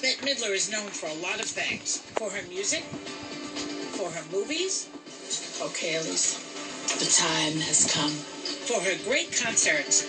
Bette Midler is known for a lot of things. For her music, for her movies. Okay, Elise, the time has come. For her great concerts.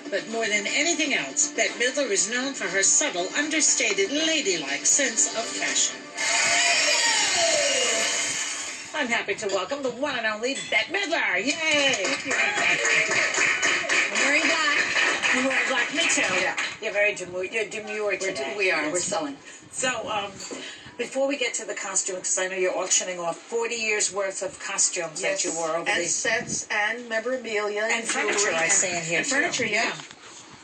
But more than anything else, Bette Midler is known for her subtle, understated, ladylike sense of fashion. I'm happy to welcome the one and only Bette Midler. Yay! I'm wearing black. You're wearing black, me too. Yeah. You're very demure today. We are. We're selling. So, before we get to the costumes, because I know you're auctioning off 40 years worth of costumes that you wore over and these. sets and memorabilia And furniture, I see in here, and too. furniture, yeah.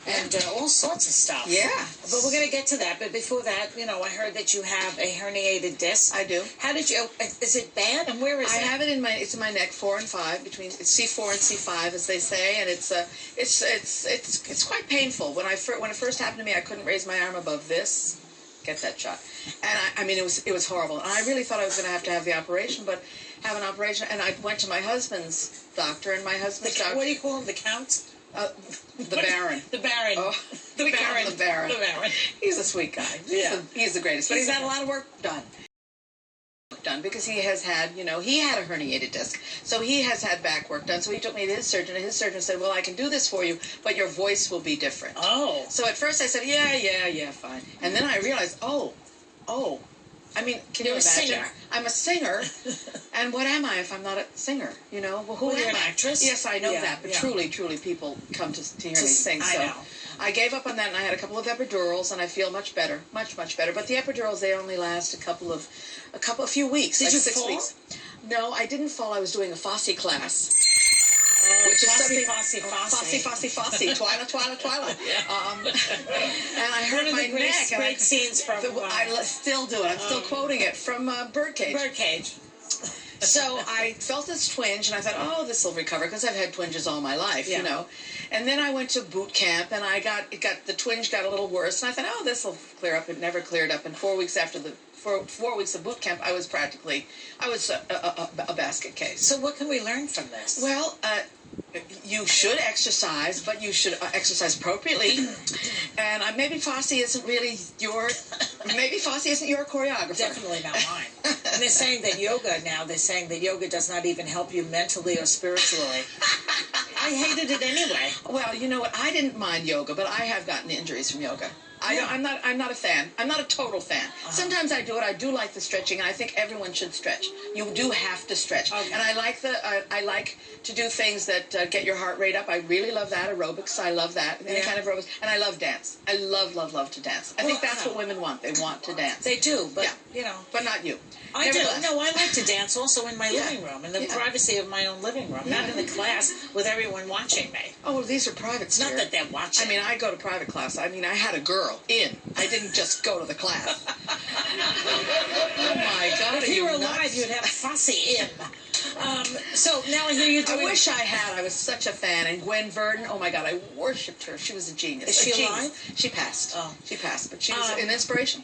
And all sorts of stuff. Yeah. But we're going to get to that. But before that, I heard that you have a herniated disc. I do. How did you, is it bad? And where is it? I have it it's in my neck, 4 and 5, between it's C4 and C5, as they say, and it's quite painful. When it first happened to me, I couldn't raise my arm above this. Get that shot. And I mean, it was horrible. And I really thought I was going to have the operation, but have an operation. And I went to my husband's doctor, and my husband's doctor. What do you call him? The Count? The Baron. The Baron. Oh, the Baron. The Baron. The Baron. He's a sweet guy. He's the greatest. But he's had a lot of work done because he has had, he had a herniated disc. So he has had back work done. So he took me to his surgeon, and his surgeon said, well, I can do this for you, but your voice will be different. Oh. So at first I said, yeah, fine. And then I realized, I mean, can you imagine? Singer. I'm a singer, and what am I if I'm not a singer? Well, who am You're I? an actress? Yes, I know that, but truly, people come to hear me sing. So I know. I gave up on that, and I had a couple of epidurals, and I feel much better, much better. But the epidurals, they only last a few weeks. Did like you 6 fall? weeks. No, I didn't fall. I was doing a Fosse class. Which is something. Fosse. Twila. And I hurt my neck. Great scenes from. I still do it. I'm still quoting it from Birdcage. Birdcage. So I felt this twinge, and I thought, oh, this will recover, because I've had twinges all my life, And then I went to boot camp, and the twinge got a little worse, and I thought, oh, this will clear up. It never cleared up. And 4 weeks after 4 weeks of boot camp, I was a basket case. So what can we learn from this? Well, you should exercise, but you should exercise appropriately. And maybe Fosse isn't your choreographer. Definitely not mine. And they're saying that yoga does not even help you mentally or spiritually. I hated it anyway. Well, you know what? I didn't mind yoga, but I have gotten injuries from yoga. I'm not a fan. I'm not a total fan. Sometimes I do it. I do like the stretching, and I think everyone should stretch. You do have to stretch. Okay. And I like to do things that get your heart rate up. I really love that. Aerobics, I love that. Any kind of aerobics. And I love dance. I love to dance. I think that's what women want. They want to dance. They do, but But not you. I do. No, I like to dance also in my living room, in the privacy of my own living room, not in the class with everyone watching me. Oh, well, these are privates. It's not that they're watching. I mean, I go to private class. I mean, I had a girl in. I didn't just go to the class. Oh my God! If you were alive, you'd have Fosse in. So now I hear you doing. I wish I had. I was such a fan. And Gwen Verdon, oh my God, I worshipped her. She was a genius. Is she alive? She passed. Oh. She passed, but she was an inspiration.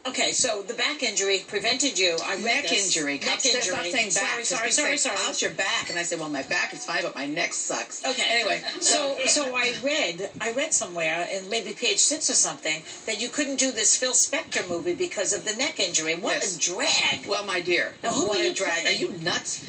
Okay, so the back injury prevented you. Neck injury. Stop saying back. Sorry. How's your back? And I said, well, my back is fine, but my neck sucks. Okay. Anyway, so I read somewhere in maybe page 6 or something that you couldn't do this Phil Spector movie because of the neck injury. What a drag! Well, my dear, what a drag! Are you nuts?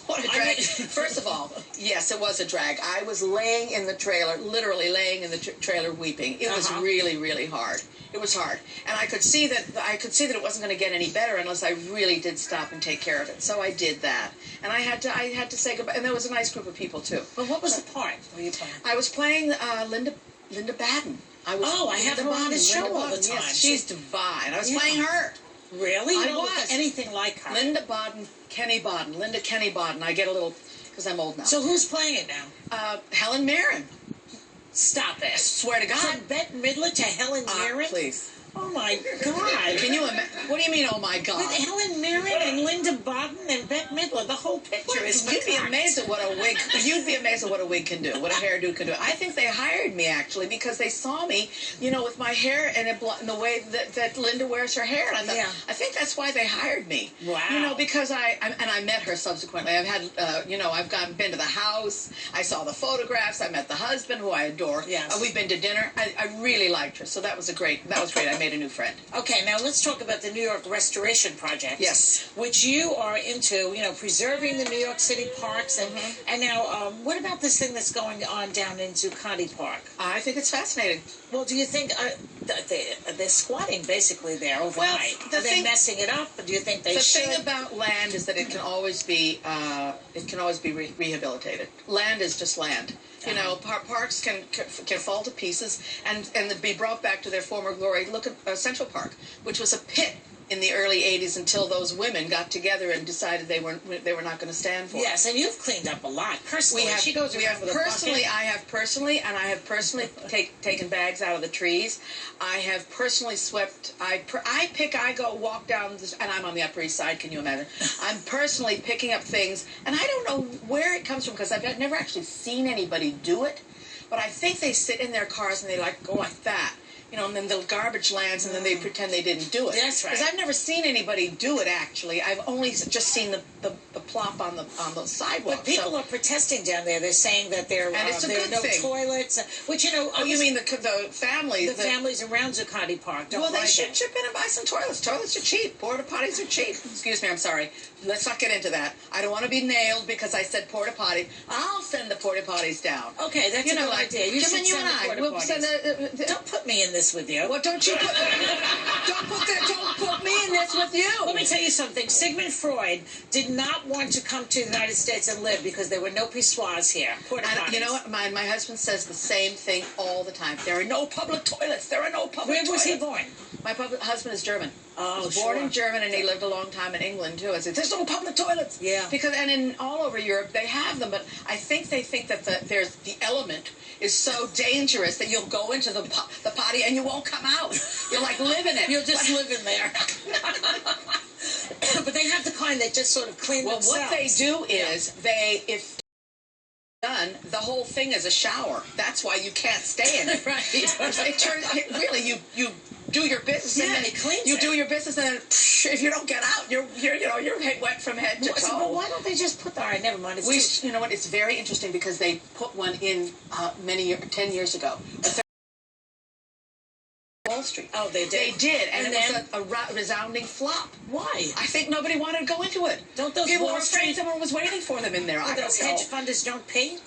What a drag. First of all, yes, it was a drag. I was laying in the trailer, literally laying in the trailer weeping. It was really, really hard. It was hard. And I could see that it wasn't going to get any better unless I really did stop and take care of it. So I did that. And I had to say goodbye. And there was a nice group of people, too. But what was the part were you playing? I was playing Linda Baden. I have her on the show all the time. Yes, she's divine. I was playing her. Really? I don't look anything like her. Linda Kenny Baden. I get a little, because I'm old now. So who's playing it now? Helen Mirren. Stop it. I swear to God. From Bette Midler to Helen Mirren? Please. Oh, my God. Can you imagine? What do you mean, oh, my God? With Helen Mirren. Sharon and Linda Barton and Bette Midler. The whole picture is You'd be spectacular. amazed at what a wig. You'd be amazed at what a wig can do, what a hairdo can do. I think they hired me actually because they saw me, with my hair and in the way that Linda wears her hair. And I thought, I think that's why they hired me. Wow. Because I met her subsequently. I've had, been to the house. I saw the photographs. I met the husband who I adore. Yes. We've been to dinner. I really liked her, so that was great. I made a new friend. Okay, now let's talk about the New York Restoration Project. Yes. Which you are into, preserving the New York City parks. And now, what about this thing that's going on down in Zuccotti Park? I think it's fascinating. Well, do you think they're squatting basically there overnight? Are they messing it up, or do you think they should? The thing about land is that it can always be rehabilitated. Land is just land. Parks can fall to pieces and be brought back to their former glory. Look at Central Park, which was a pit in the early 80s until those women got together and decided they were not going to stand for it. Yes, and you've cleaned up a lot personally. She goes around with a bucket. I have personally taken bags out of the trees. I have personally swept. I walk down this, and I'm on the Upper East Side. Can you imagine? I'm personally picking up things, and I don't know where it comes from because I've never actually seen anybody do it. But I think they sit in their cars and they go like that. And then the garbage lands, and then they pretend they didn't do it. That's right. Because I've never seen anybody do it, actually. I've only just seen the plop on the sidewalk. But people are protesting down there. They're saying that there are no toilets. Which, you mean the families? The families around Zuccotti Park don't they should chip in and buy some toilets. Toilets are cheap. Porta potties are cheap. Excuse me, I'm sorry. Let's not get into that. I don't want to be nailed because I said porta potty. I'll send the porta potties down. Okay, that's a good idea. You should send the porta potties. Don't put me in this with you. Well, don't put me in this with you. Let me tell you something. Sigmund Freud did not want to come to the United States and live because there were no pissoirs here. Porta potties. You know what? My husband says the same thing all the time. There are no public toilets. There are no public toilets. Where was he born? My husband is German. Oh, he was born in German, and he lived a long time in England too. I said, "There's no public toilets." Yeah. And all over Europe they have them, but I think they think that the element is so dangerous that you'll go into the potty and you won't come out. You'll live in it. You'll just live in there. But they have the kind that just sort of clean themselves. Well, what they do is if done, the whole thing is a shower. That's why you can't stay in it. Right. Really, you do your business, and then you do your business, and then if you don't get out, you're wet from head to toe. But why don't they just put that? All right, never mind. You know what? It's very interesting because they put one in 10 years ago. Wall Street. Oh, they did. They did, and it was a resounding flop. Why? I think nobody wanted to go into it. Don't those people Wall were afraid Street... someone was waiting for them in there? I those don't know. hedge funders don't pay?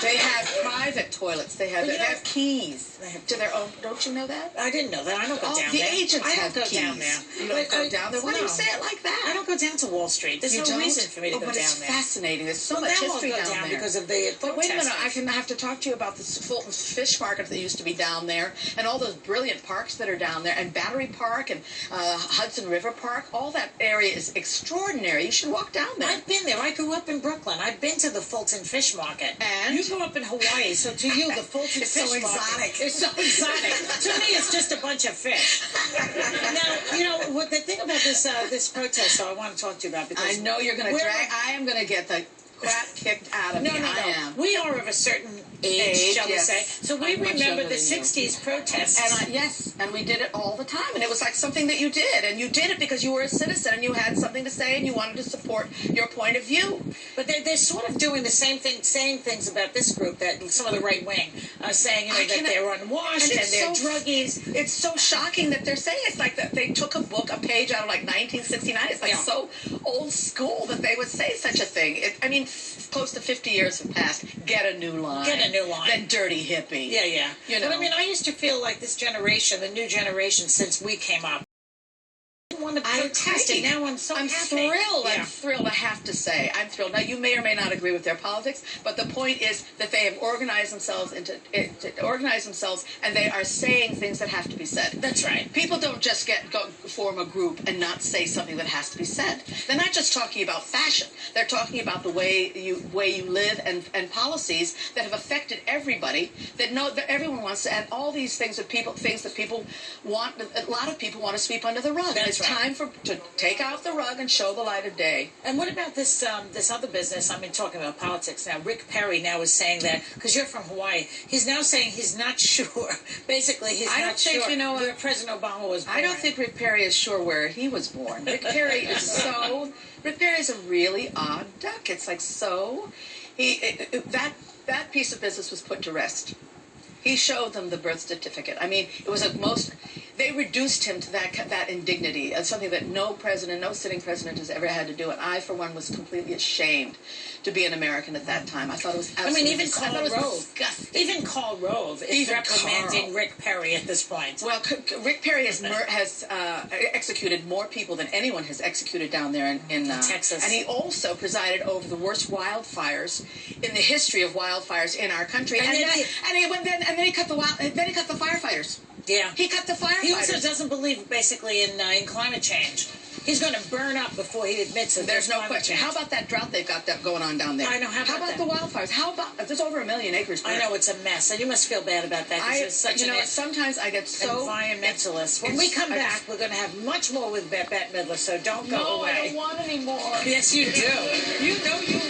They have private toilets. They have keys to their own. Don't you know that? I didn't know that. I don't go down there. The agents have keys. down there. You don't go down there? Why do you say it like that? I don't go down to Wall Street. There's no reason for me to go down there. But it's fascinating. There's so much history down there. Because of the But wait a minute. I have to talk to you about the Fulton Fish Market that used to be down there, and all those brilliant parks that are down there, and Battery Park and Hudson River Park. All that area is extraordinary. You should walk down there. I've been there. I grew up in Brooklyn. I've been to the Fulton Fish Market. And you grew up in Hawaii, so to you, the Fulton Fish Market... It's so exotic. To me, it's just a bunch of fish. Now, what the thing about this protest, so I want to talk to you about, because... I know you're going to I am going to get the crap kicked out of me. I am. We are of a certain age, shall we say. So we remember the 60s protests. And we did it all the time. And it was like something that you did. And you did it because you were a citizen and you had something to say and you wanted to support your point of view. But they're sort of doing the same things about this group that some of the right wing are saying, that they're unwashed and they're druggies. It's so shocking that they're saying it's like that they took a page out of 1969. It's like so old school that they would say such a thing. Close to 50 years have passed. Get a new line. Then dirty hippie. Yeah. But I used to feel like this generation, the new generation, since we came up, want to protest it. Now I'm so happy. Thrilled. I'm thrilled, I have to say. I'm thrilled. Now, you may or may not agree with their politics, but the point is that they have organized themselves and they are saying things that have to be said. That's right. People don't just form a group and not say something that has to be said. They're not just talking about fashion. They're talking about the way you live and policies that have affected everybody, that everyone wants to, and all these things that people want, a lot of people want to sweep under the rug. That's right. time to take out the rug and show the light of day. And what about this this other business? I mean, talking about politics now. Rick Perry now is saying that, because you're from Hawaii, he's now saying he's not sure. Basically, he's not sure where President Obama was born. I don't think Rick Perry is sure where he was born. Rick Perry is Rick Perry is a really odd duck. It's like that piece of business was put to rest. He showed them the birth certificate. I mean, it was they reduced him to that indignity, something that no sitting president has ever had to do. And I, for one, was completely ashamed to be an American at that time. I thought it was absolutely disgusting. Even Karl Rove is reprimanding Rick Perry at this point. Well, Rick Perry has executed more people than anyone has executed down there in Texas. And he also presided over the worst wildfires in the history of wildfires in our country. And then he cut the firefighters. Yeah. He cut the firefighters. He also doesn't believe, basically, in climate change. He's going to burn up before he admits it. There's no question. How about that drought they've got going on down there? I know. How about the wildfires? How about there's over 1 million acres burnt? I know, it's a mess, and you must feel bad about that. Sometimes I get so environmentalist. When we come back, we're going to have much more with Bette Midler. So don't go away. No, I don't want any more. Yes, you do. You know you